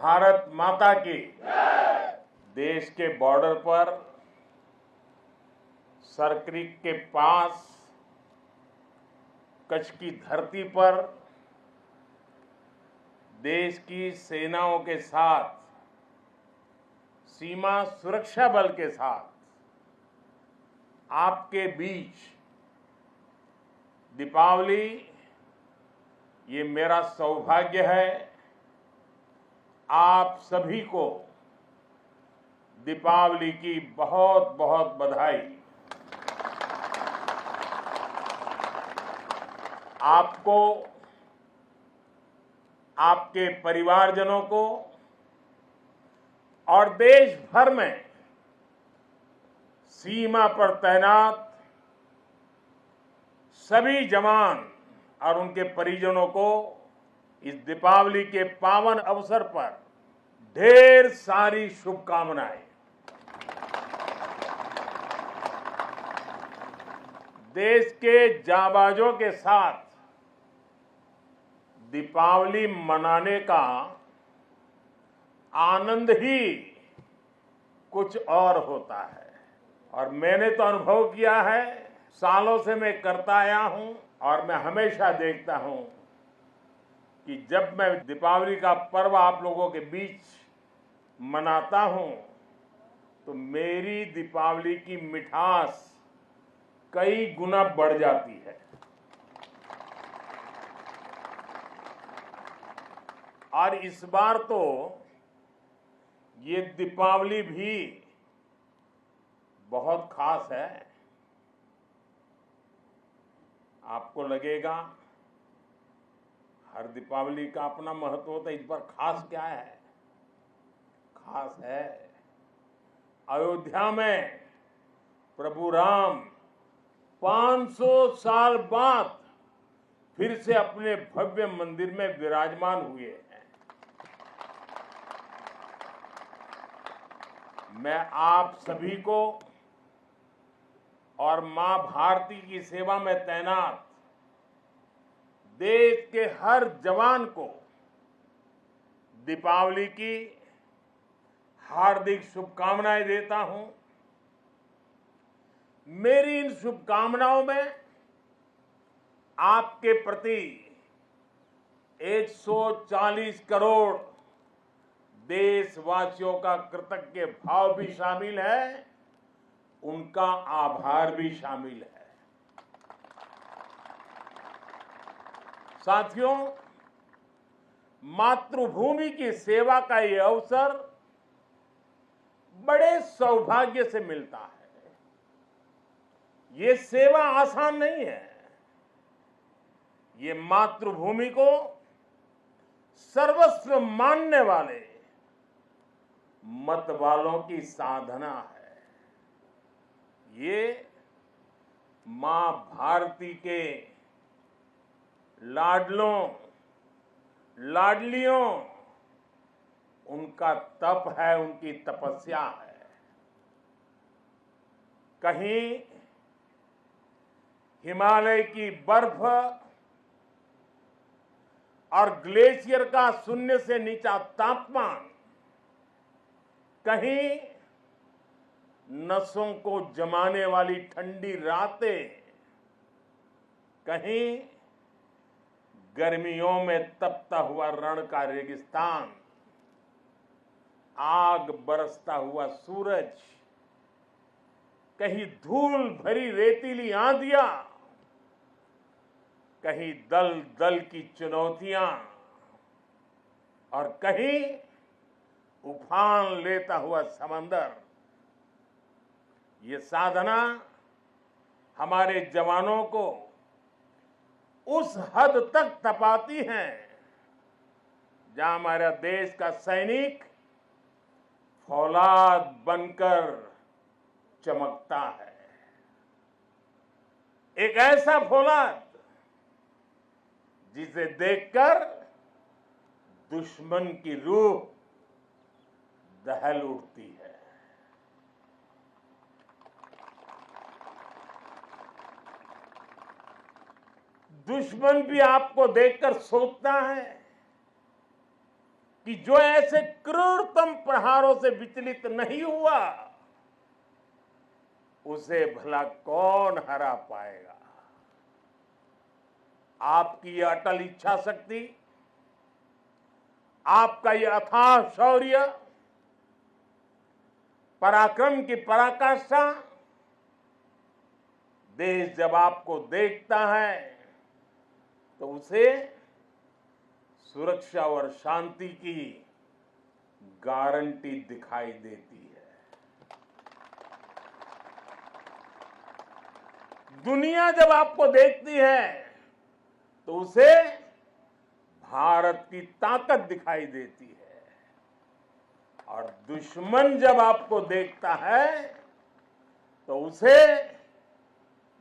भारत माता की। देश के बॉर्डर पर सरक्रिक के पास कच्छ की धरती पर देश की सेनाओं के साथ, सीमा सुरक्षा बल के साथ आपके बीच दीपावली, ये मेरा सौभाग्य है। आप सभी को दीपावली की बहुत बहुत बधाई। आपको, आपके परिवारजनों को और देश भर में सीमा पर तैनात सभी जवान और उनके परिजनों को इस दीपावली के पावन अवसर पर ढेर सारी शुभकामनाएं। देश के जाबाजों के साथ दीपावली मनाने का आनंद ही कुछ और होता है और मैंने तो अनुभव किया है, सालों से मैं करता आया हूं और मैं हमेशा देखता हूं कि जब मैं दीपावली का पर्व आप लोगों के बीच मनाता हूं तो मेरी दीपावली की मिठास कई गुना बढ़ जाती है। और इस बार तो ये दीपावली भी बहुत खास है। आपको लगेगा हर दीपावली का अपना महत्व होता है, इस बार खास क्या है? खास है अयोध्या में प्रभु राम 500 साल बाद फिर से अपने भव्य मंदिर में विराजमान हुए हैं। मैं आप सभी को और मां भारती की सेवा में तैनात देश के हर जवान को दीपावली की हार्दिक शुभकामनाएं देता हूं। मेरी इन शुभकामनाओं में आपके प्रति 140 करोड़ देशवासियों का कृतज्ञ भाव भी शामिल है, उनका आभार भी शामिल है। साथियों, मातृभूमि की सेवा का ये अवसर बड़े सौभाग्य से मिलता है। ये सेवा आसान नहीं है। ये मातृभूमि को सर्वस्व मानने वाले मत वालों की साधना है। ये मां भारती के लाडलों लाडलियों, उनका तप है, उनकी तपस्या है। कहीं हिमालय की बर्फ और ग्लेशियर का शून्य से नीचा तापमान, कहीं नसों को जमाने वाली ठंडी रातें, कहीं गर्मियों में तपता हुआ रण का रेगिस्तान, आग बरसता हुआ सूरज, कहीं धूल भरी रेतीली आंधियां, कहीं दल दल की चुनौतियां और कहीं उफान लेता हुआ समंदर। ये साधना हमारे जवानों को उस हद तक तपाती है जहां हमारा देश का सैनिक फौलाद बनकर चमकता है। एक ऐसा फौलाद जिसे देखकर दुश्मन की रूह दहल उठती है। दुश्मन भी आपको देखकर सोचता है कि जो ऐसे क्रूरतम प्रहारों से विचलित नहीं हुआ, उसे भला कौन हरा पाएगा। आपकी यह अटल इच्छा शक्ति, आपका यह अथाह शौर्य, पराक्रम की पराकाष्ठा, देश जब आपको देखता है तो उसे सुरक्षा और शांति की गारंटी दिखाई देती है। दुनिया जब आपको देखती है तो उसे भारत की ताकत दिखाई देती है, और दुश्मन जब आपको देखता है तो उसे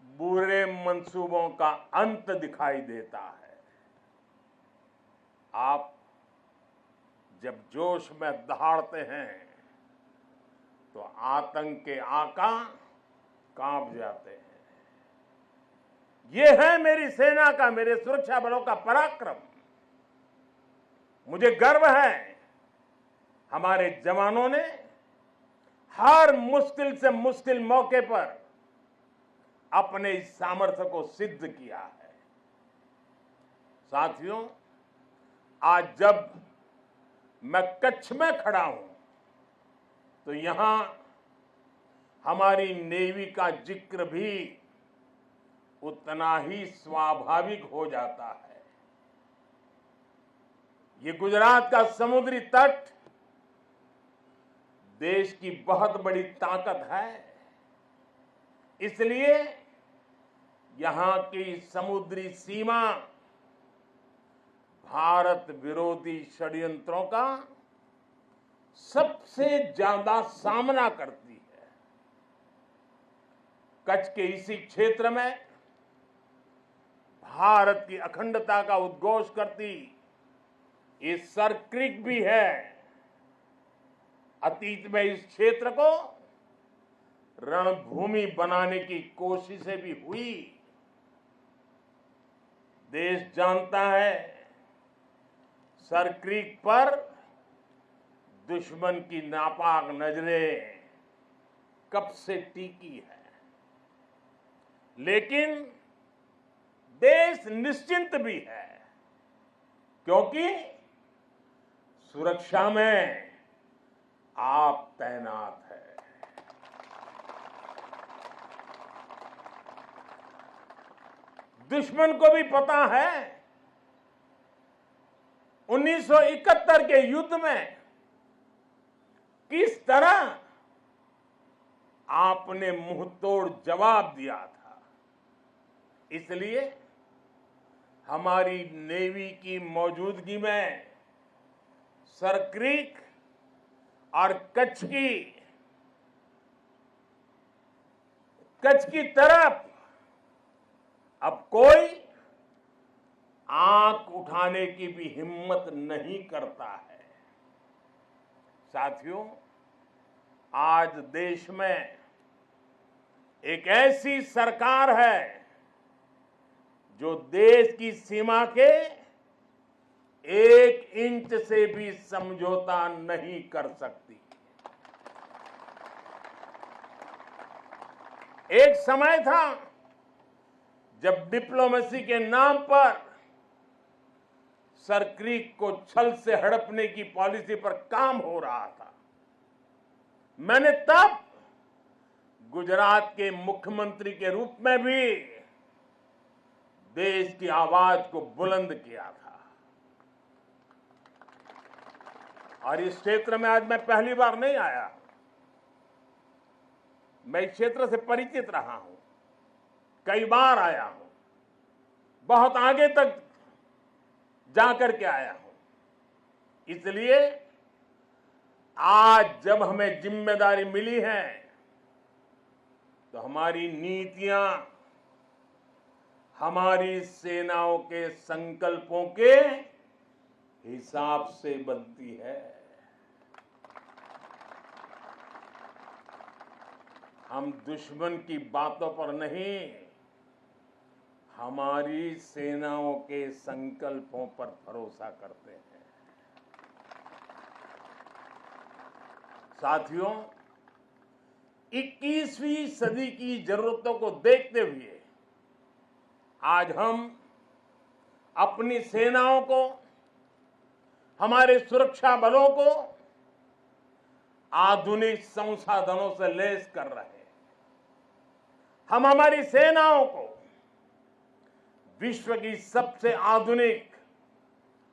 बुरे मंसूबों का अंत दिखाई देता है। आप जब जोश में दहाड़ते हैं तो आतंक के आका कांप जाते हैं। यह है मेरी सेना का, मेरे सुरक्षा बलों का पराक्रम। मुझे गर्व है, हमारे जवानों ने हर मुश्किल से मुश्किल मौके पर अपने इस सामर्थ्य को सिद्ध किया है। साथियों, आज जब मैं कच्छ में खड़ा हूं तो यहां हमारी नेवी का जिक्र भी उतना ही स्वाभाविक हो जाता है। ये गुजरात का समुद्री तट देश की बहुत बड़ी ताकत है, इसलिए यहां की समुद्री सीमा भारत विरोधी षड्यंत्रों का सबसे ज्यादा सामना करती है। कच्छ के इसी क्षेत्र में भारत की अखंडता का उद्घोष करती ये सर क्रीक भी है। अतीत में इस क्षेत्र को रणभूमि बनाने की कोशिशें भी हुई। देश जानता है सर क्रीक पर दुश्मन की नापाक नजरें कब से टिकी है, लेकिन देश निश्चिंत भी है, क्योंकि सुरक्षा में आप तैनात है। दुश्मन को भी पता है 1971 के युद्ध में किस तरह आपने मुंहतोड़ जवाब दिया था। इसलिए हमारी नेवी की मौजूदगी में सर क्रीक और कच्छ की तरफ अब कोई आंख उठाने की भी हिम्मत नहीं करता है। साथियों, आज देश में एक ऐसी सरकार है जो देश की सीमा के 1 इंच से भी समझौता नहीं कर सकती। एक समय था जब डिप्लोमेसी के नाम पर सर क्रीक को छल से हड़पने की पॉलिसी पर काम हो रहा था। मैंने तब गुजरात के मुख्यमंत्री के रूप में भी देश की आवाज को बुलंद किया था। और इस क्षेत्र में आज मैं पहली बार नहीं आया, मैं इस क्षेत्र से परिचित रहा हूं, कई बार आया हूं, बहुत आगे तक जाकर के आया हूं। इसलिए आज जब हमें जिम्मेदारी मिली है तो हमारी नीतियां हमारी सेनाओं के संकल्पों के हिसाब से बनती है। हम दुश्मन की बातों पर नहीं, हमारी सेनाओं के संकल्पों पर भरोसा करते हैं। साथियों, 21वीं सदी की जरूरतों को देखते हुए आज हम अपनी सेनाओं को, हमारे सुरक्षा बलों को आधुनिक संसाधनों से लैस कर रहे हैं। हम हमारी सेनाओं को विश्व की सबसे आधुनिक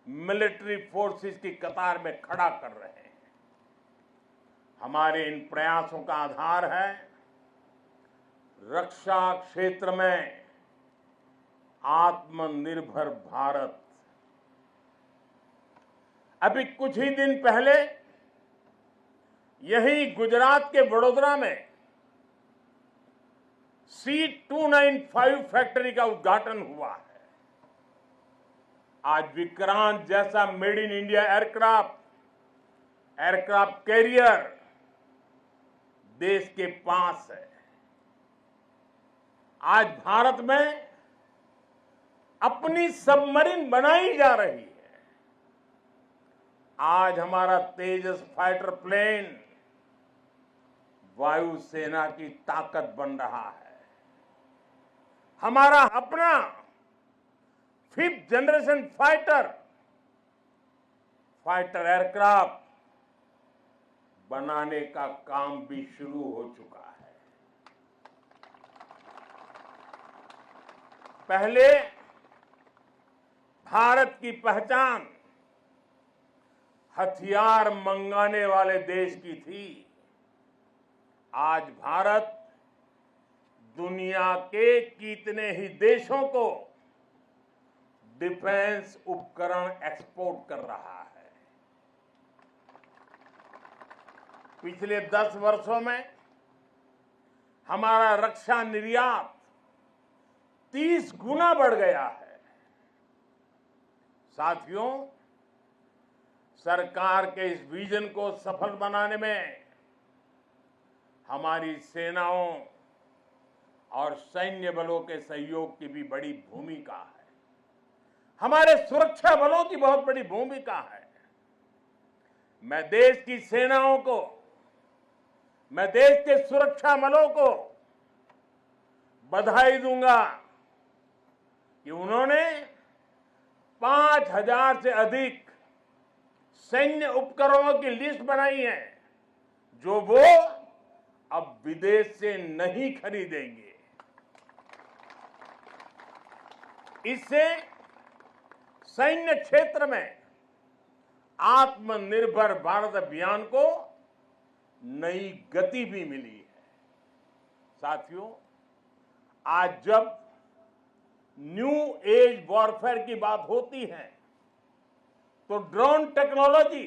मिलिट्री फोर्सेस की कतार में खड़ा कर रहे हैं। हमारे इन प्रयासों का आधार है रक्षा क्षेत्र में आत्मनिर्भर भारत। अभी कुछ ही दिन पहले यही गुजरात के वडोदरा में C295 फैक्ट्री का उद्घाटन हुआ है। आज विक्रांत जैसा made in India aircraft carrier देश के पास है। आज भारत में अपनी सबमरीन बनाई जा रही है। आज हमारा तेजस फाइटर प्लेन वायुसेना की ताकत बन रहा है। हमारा अपना 5th जनरेशन फाइटर एयरक्राफ्ट बनाने का काम भी शुरू हो चुका है। पहले भारत की पहचान हथियार मंगाने वाले देश की थी। आज भारत दुनिया के कितने ही देशों को डिफेंस उपकरण एक्सपोर्ट कर रहा है। पिछले 10 वर्षों में हमारा रक्षा निर्यात 30 गुना बढ़ गया है। साथियों, सरकार के इस विजन को सफल बनाने में हमारी सेनाओं और सैन्य बलों के सहयोग की भी बड़ी भूमिका है। हमारे सुरक्षा बलों की बहुत बड़ी भूमिका है। मैं देश की सेनाओं को, मैं देश के सुरक्षा बलों को बधाई दूंगा कि उन्होंने 5000 से अधिक सैन्य उपकरणों की लिस्ट बनाई है जो वो अब विदेश से नहीं खरीदेंगे। इससे सैन्य क्षेत्र में आत्मनिर्भर भारत अभियान को नई गति भी मिली है। साथियों, आज जब न्यू एज वॉरफेयर की बात होती है तो ड्रोन टेक्नोलॉजी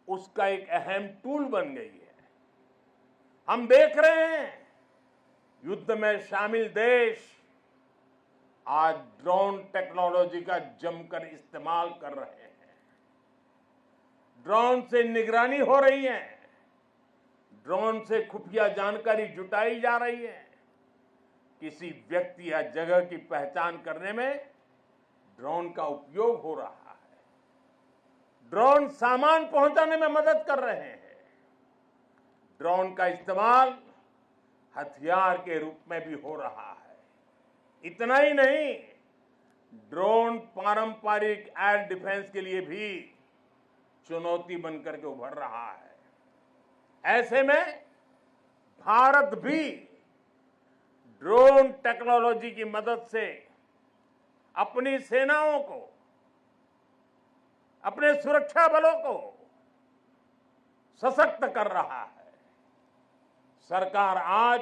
उसका एक अहम टूल बन गई है। हम देख रहे हैं युद्ध में शामिल देश आज ड्रोन टेक्नोलॉजी का जमकर इस्तेमाल कर रहे हैं। ड्रोन से निगरानी हो रही है, ड्रोन से खुफिया जानकारी जुटाई जा रही है। किसी व्यक्ति या जगह की पहचान करने में ड्रोन का उपयोग हो रहा है। ड्रोन सामान पहुंचाने में मदद कर रहे हैं। ड्रोन का इस्तेमाल हथियार के रूप में भी हो रहा है। इतना ही नहीं, ड्रोन पारंपरिक एयर डिफेंस के लिए भी चुनौती बनकर के उभर रहा है। ऐसे में भारत भी ड्रोन टेक्नोलॉजी की मदद से अपनी सेनाओं को, अपने सुरक्षा बलों को सशक्त कर रहा है। सरकार आज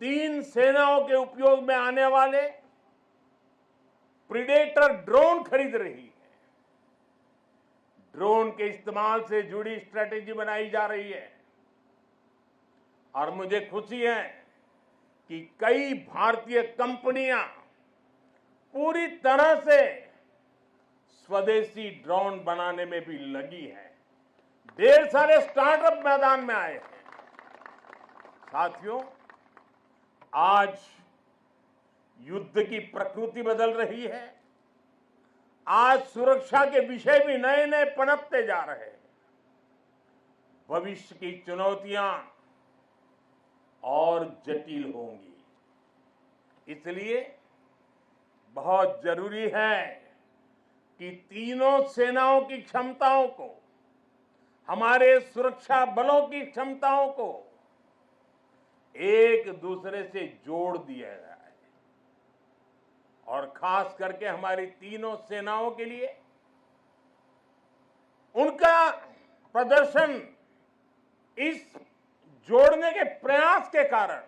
3 सेनाओं के उपयोग में आने वाले प्रीडेटर ड्रोन खरीद रही है। ड्रोन के इस्तेमाल से जुड़ी स्ट्रेटेजी बनाई जा रही है और मुझे खुशी है कि कई भारतीय कंपनियां पूरी तरह से स्वदेशी ड्रोन बनाने में भी लगी है। ढेर सारे स्टार्टअप मैदान में आए हैं। साथियों, आज युद्ध की प्रकृति बदल रही है। आज सुरक्षा के विषय भी नए नए पनपते जा रहे हैं। भविष्य की चुनौतियां और जटिल होंगी। इसलिए बहुत जरूरी है कि तीनों सेनाओं की क्षमताओं को, हमारे सुरक्षा बलों की क्षमताओं को एक दूसरे से जोड़ दिया जाए और खास करके हमारी तीनों सेनाओं के लिए उनका प्रदर्शन इस जोड़ने के प्रयास के कारण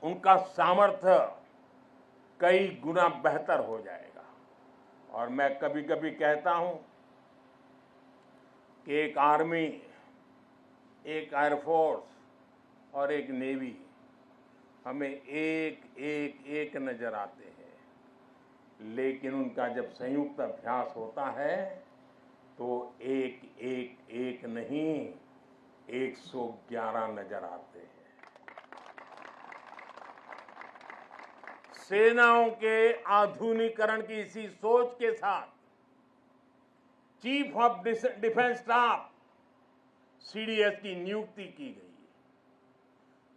उनका सामर्थ्य कई गुना बेहतर हो जाएगा। और मैं कभी कभी कहता हूं कि एक आर्मी, एक एयरफोर्स और एक नेवी हमें एक नजर आते हैं, लेकिन उनका जब संयुक्त अभ्यास होता है तो एक नहीं 111 नजर आते हैं। सेनाओं के आधुनिकीकरण की इसी सोच के साथ chief of defence staff CDS की नियुक्ति की गई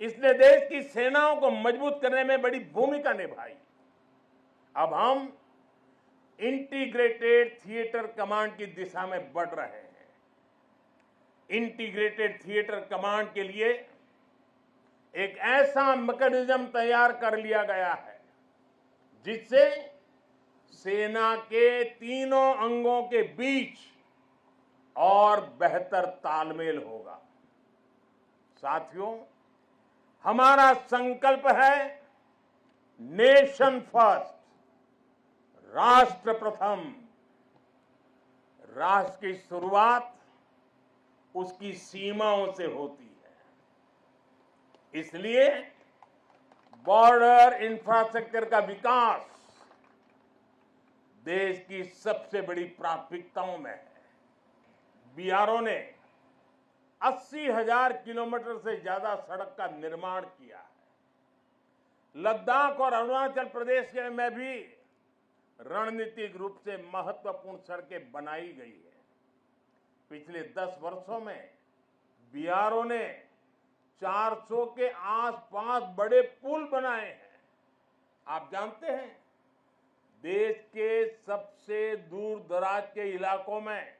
है। इसने देश की सेनाओं को मजबूत करने में बड़ी भूमिका निभाई। अब हम इंटीग्रेटेड थिएटर कमांड की दिशा में बढ़ रहे हैं। इंटीग्रेटेड थिएटर कमांड के लिए एक ऐसा मैकेनिज्म तैयार कर लिया गया है जिससे सेना के तीनों अंगों के बीच और बेहतर तालमेल होगा। साथियों, हमारा संकल्प है नेशन फर्स्ट, राष्ट्र प्रथम। राष्ट्र की शुरुआत उसकी सीमाओं से होती है। इसलिए बॉर्डर इंफ्रास्ट्रक्चर का विकास देश की सबसे बड़ी प्राथमिकताओं में है। बीआरओ ने 80,000 किलोमीटर से ज्यादा सड़क का निर्माण किया है। लद्दाख और अरुणाचल प्रदेश में भी रणनीतिक रूप से महत्वपूर्ण सड़कें बनाई गई है। पिछले 10 वर्षों में बीआरओ ने 400 के आसपास बड़े पुल बनाए हैं। आप जानते हैं, देश के सबसे दूर दराज के इलाकों में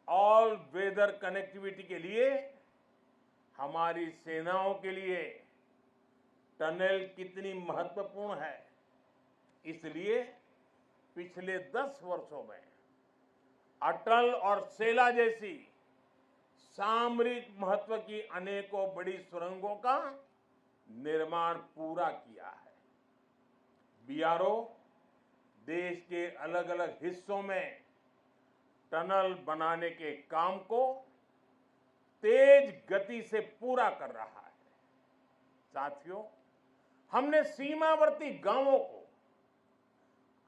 ऑल वेदर कनेक्टिविटी के लिए हमारी सेनाओं के लिए टनल कितनी महत्वपूर्ण है। इसलिए पिछले 10 वर्षों में अटल और सेला जैसी सामरिक महत्व की अनेकों बड़ी सुरंगों का निर्माण पूरा किया है। बीआरओ देश के अलग अलग हिस्सों में टनल बनाने के काम को तेज गति से पूरा कर रहा है। साथियों, हमने सीमावर्ती गांवों को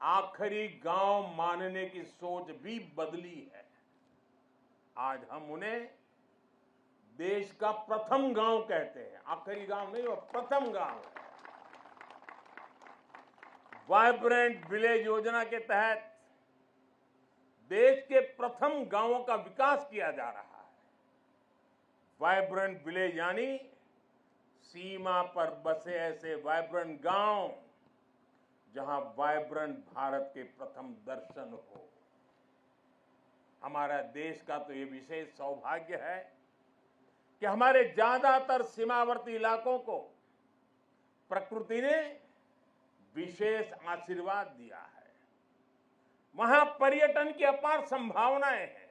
आखिरी गांव मानने की सोच भी बदली है। आज हम उन्हें देश का प्रथम गांव कहते हैं। आखिरी गांव नहीं, वो प्रथम गांव है। वाइब्रेंट विलेज योजना के तहत देश के प्रथम गांवों का विकास किया जा रहा है। वाइब्रेंट विलेज यानी सीमा पर बसे ऐसे वाइब्रेंट गांव जहां वाइब्रेंट भारत के प्रथम दर्शन हो। हमारा देश का तो ये विशेष सौभाग्य है कि हमारे ज्यादातर सीमावर्ती इलाकों को प्रकृति ने विशेष आशीर्वाद दिया है। वहां पर्यटन की अपार संभावनाएं हैं।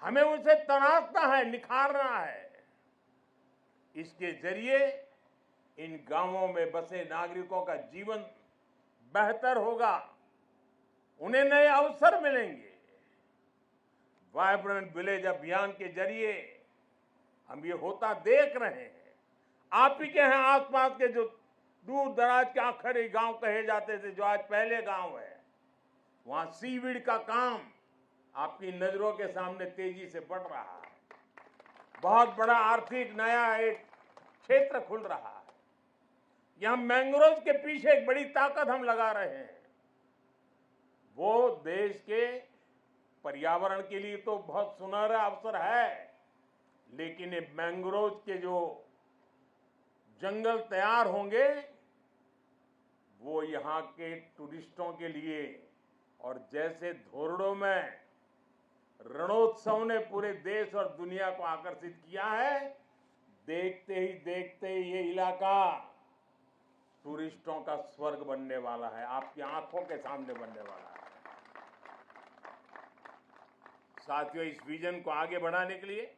हमें उसे तराशना है, निखारना है। इसके जरिए इन गांवों में बसे नागरिकों का जीवन बेहतर होगा, उन्हें नए अवसर मिलेंगे। वाइब्रेंट विलेज अभियान के जरिए हम ये होता देख रहे हैं। आप ही के यहाँ आसपास के जो दूर दराज के आखिरी गांव कहे जाते थे, जो आज पहले गांव है, वहां सीवीड का काम आपकी नजरों के सामने तेजी से बढ़ रहा है। बहुत बड़ा आर्थिक नया एक क्षेत्र खुल रहा है। यहां मैंग्रोव के पीछे एक बड़ी ताकत हम लगा रहे हैं। वो देश के पर्यावरण के लिए तो बहुत सुनहरा अवसर है, लेकिन ये मैंग्रोव के जो जंगल तैयार होंगे वो यहाँ के टूरिस्टों के लिए, और जैसे धोरडो में रणोत्सव ने पूरे देश और दुनिया को आकर्षित किया है, देखते ही ये इलाका टूरिस्टों का स्वर्ग बनने वाला है, आपकी आंखों के सामने बनने वाला है। साथियों, इस विजन को आगे बढ़ाने के लिए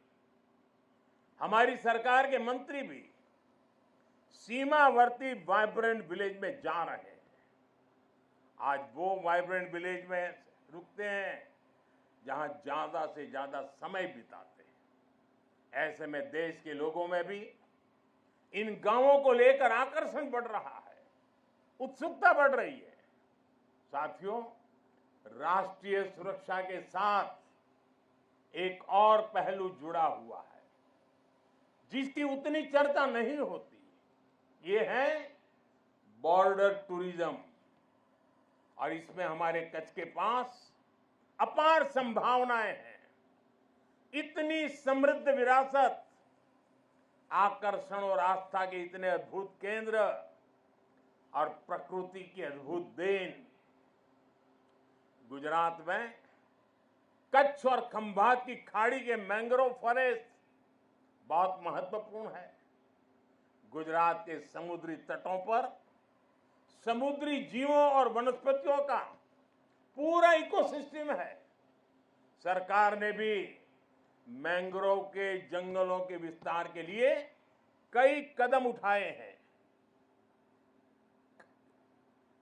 हमारी सरकार के मंत्री भी सीमावर्ती वाइब्रेंट विलेज में जा रहे हैं। आज वो वाइब्रेंट विलेज में रुकते हैं जहां ज्यादा से ज्यादा समय बिताते हैं। ऐसे में देश के लोगों में भी इन गांवों को लेकर आकर्षण बढ़ रहा है, उत्सुकता बढ़ रही है। साथियों, राष्ट्रीय सुरक्षा के साथ एक और पहलू जुड़ा हुआ है जिसकी उतनी चर्चा नहीं होती। ये है बॉर्डर टूरिज्म, और इसमें हमारे कच्छ के पास अपार संभावनाएं हैं। इतनी समृद्ध विरासत, आकर्षण और आस्था के इतने अद्भुत केंद्र और प्रकृति की अद्भुत देन। गुजरात में कच्छ और खंभात की खाड़ी के मैंग्रोव फॉरेस्ट बहुत महत्वपूर्ण है। गुजरात के समुद्री तटों पर समुद्री जीवों और वनस्पतियों का पूरा इकोसिस्टम है। सरकार ने भी मैंग्रोव के जंगलों के विस्तार के लिए कई कदम उठाए हैं।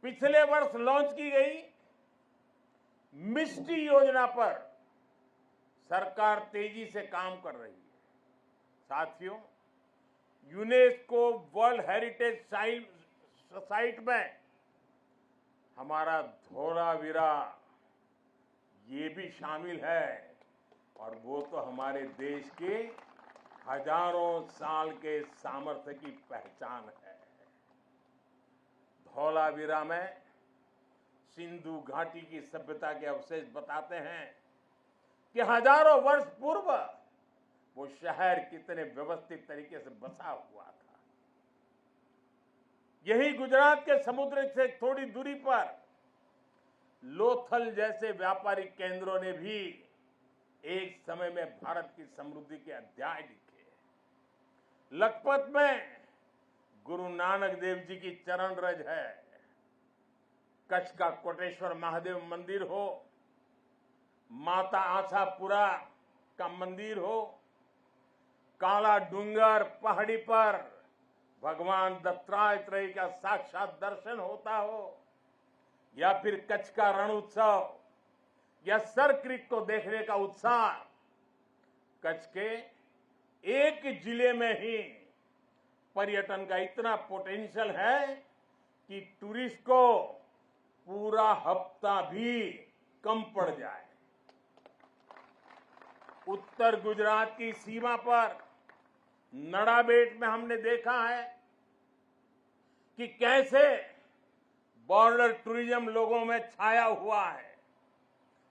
पिछले वर्ष लॉन्च की गई मिस्टी योजना पर सरकार तेजी से काम कर रही है। साथियों, यूनेस्को वर्ल्ड हेरिटेज साइट में हमारा धोलावीरा ये भी शामिल है, और वो तो हमारे देश के हजारों साल के सामर्थ्य की पहचान है। धौलावीरा में सिंधु घाटी की सभ्यता के अवशेष बताते हैं कि हजारों वर्ष पूर्व वो शहर कितने व्यवस्थित तरीके से बसा हुआ था। यही गुजरात के समुद्र से थोड़ी दूरी पर लोथल जैसे व्यापारिक केंद्रों ने भी एक समय में भारत की समृद्धि के अध्याय लिखे। लखपत में गुरु नानक देव जी की चरण रज है। कच्छ का कोटेश्वर महादेव मंदिर हो, माता आशापुरा का मंदिर हो, काला डूंगर पहाड़ी पर भगवान दत्तात्रेय का साक्षात दर्शन होता हो, या फिर कच्छ का रण उत्सव या सर क्रीक को देखने का उत्साह। कच्छ के एक जिले में ही पर्यटन का इतना पोटेंशियल है कि टूरिस्ट को पूरा हफ्ता भी कम पड़ जाए। उत्तर गुजरात की सीमा पर नड़ाबेट में हमने देखा है कि कैसे बॉर्डर टूरिज्म लोगों में छाया हुआ है।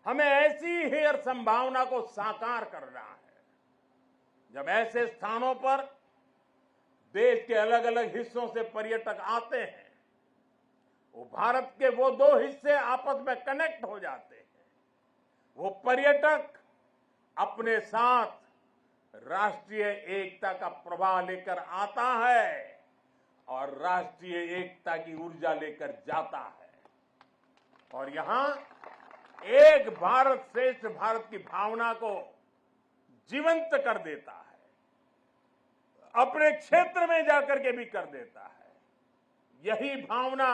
हमें ऐसी ही हर संभावना को साकार करना है। जब ऐसे स्थानों पर देश के अलग अलग हिस्सों से पर्यटक आते हैं, वो भारत के वो दो हिस्से आपस में कनेक्ट हो जाते हैं। वो पर्यटक अपने साथ राष्ट्रीय एकता का प्रवाह लेकर आता है और राष्ट्रीय एकता की ऊर्जा लेकर जाता है, और यहां एक भारत श्रेष्ठ भारत की भावना को जीवंत कर देता है, अपने क्षेत्र में जाकर के भी कर देता है। यही भावना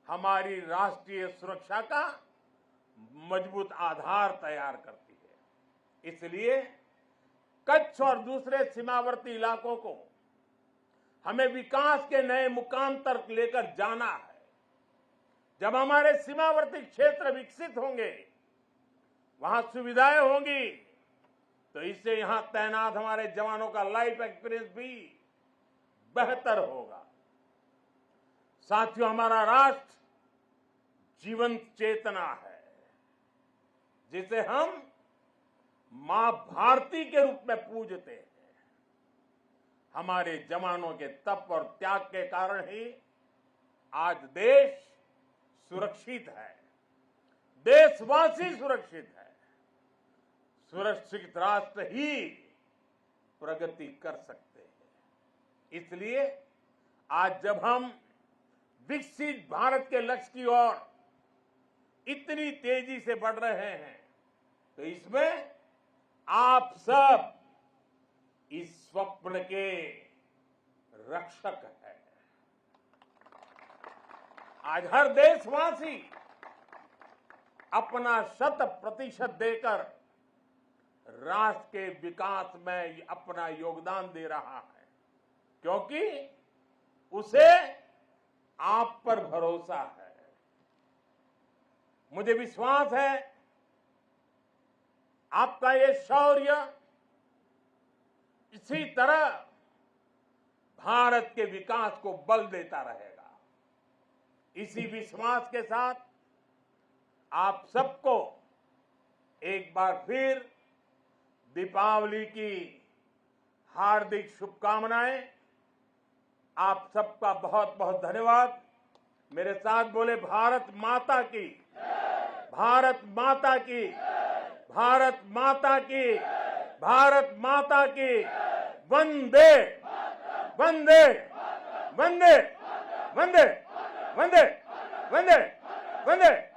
हमारी राष्ट्रीय सुरक्षा का मजबूत आधार तैयार करती है। इसलिए कच्छ और दूसरे सीमावर्ती इलाकों को हमें विकास के नए मुकाम तक लेकर जाना है। जब हमारे सीमावर्ती क्षेत्र विकसित होंगे, वहां सुविधाएं होंगी, तो इससे यहां तैनात हमारे जवानों का लाइफ एक्सपीरियंस भी बेहतर होगा। साथियों, हमारा राष्ट्र जीवंत चेतना है। जिसे हम मां भारती के रूप में पूजते हैं, हमारे जवानों के तप और त्याग के कारण ही आज देश सुरक्षित है, देशवासी सुरक्षित है। सुरक्षित राष्ट्र ही प्रगति कर सकते हैं। इसलिए आज जब हम विकसित भारत के लक्ष्य की ओर इतनी तेजी से बढ़ रहे हैं, तो इसमें आप सब इस स्वप्न के रक्षक हैं। आज हर देशवासी अपना 100% देकर राष्ट्र के विकास में अपना योगदान दे रहा है, क्योंकि उसे आप पर भरोसा है। मुझे विश्वास है आपका ये शौर्य इसी तरह भारत के विकास को बल देता रहेगा। इसी विश्वास के साथ आप सबको एक बार फिर दीपावली की हार्दिक शुभकामनाएं। आप सबका बहुत बहुत धन्यवाद। मेरे साथ बोले भारत माता की, भारत माता की, भारत माता की, भारत माता की। वंदे वंदे वंदे वंदे वंदे वंदे वंदे।